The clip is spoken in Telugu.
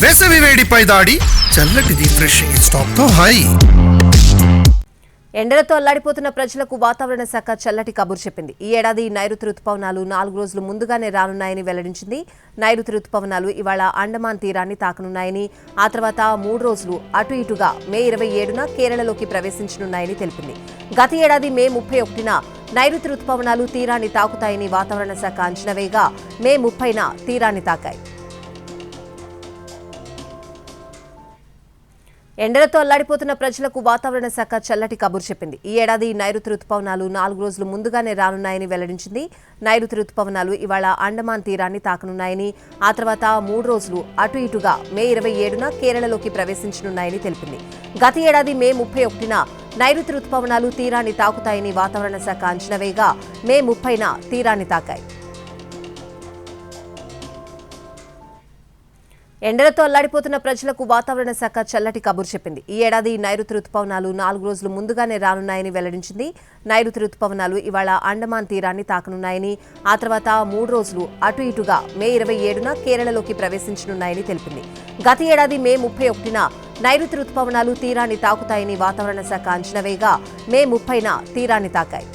వేసవి వేడిపై దాడి చల్లటిది ఫ్రెషింగ్ స్టాక్ తో హై. ఎండలతో అల్లాడిపోతున్న ప్రజలకు వాతావరణ శాఖ చల్లటి కబురు చెప్పింది. ఈ ఏడాది నైరుతి రుతుపవనాలు 4 రోజులు ముందుగానే రానున్నాయని వెల్లడించింది. నైరుతి రుతుపవనాలు ఇవాళ అండమాన్ తీరాన్ని తాకనున్నాయని, ఆ తర్వాత 3 రోజులు అటు ఇటుగా మే 27న కేరళలోకి ప్రవేశించనున్నాయని తెలిపింది. గత ఏడాది మే 31న నైరుతి రుతుపవనాలు తీరాన్ని తాకుతాయని వాతావరణ శాఖ అంచనా వేయగా మే 30న తీరాన్ని తాకాయి. ఎండలతో అల్లాడిపోతున్న ప్రజలకు వాతావరణ శాఖ చల్లటి కబురు చెప్పింది. ఈ ఏడాది నైరుతి రుతుపవనాలు 4 రోజులు ముందుగానే రానున్నాయని వెల్లడించింది. నైరుతి రుతుపవనాలు ఇవాళ అండమాన్ తీరాన్ని తాకనున్నాయని, ఆ తర్వాత 3 రోజులు అటు ఇటుగా మే 27న కేరళలోకి ప్రవేశించనున్నాయని తెలిపింది. గత ఏడాది మే 31న నైరుతి రుతుపవనాలు తీరాన్ని తాకుతాయని వాతావరణ శాఖ అంచనా వేయగా మే 30న తీరాన్ని తాకాయి. ఎండలతో అల్లాడిపోతున్న ప్రజలకు వాతావరణ శాఖ చల్లటి కబురు చెప్పింది. ఈ ఏడాది నైరుతి రుతుపవనాలు 4 రోజులు ముందుగానే రానున్నాయని వెల్లడించింది. నైరుతి రుతుపవనాలు ఇవాళ అండమాన్ తీరాన్ని తాకనున్నాయని, ఆ తర్వాత 3 రోజులు అటు ఇటుగా మే 27న కేరళలోకి ప్రవేశించనున్నాయని తెలిపింది. గత ఏడాది మే 31న నైరుతి రుతుపవనాలు తీరాన్ని తాకుతాయని వాతావరణ శాఖ అంచనా వేయగా మే 30న తీరాన్ని తాకాయి.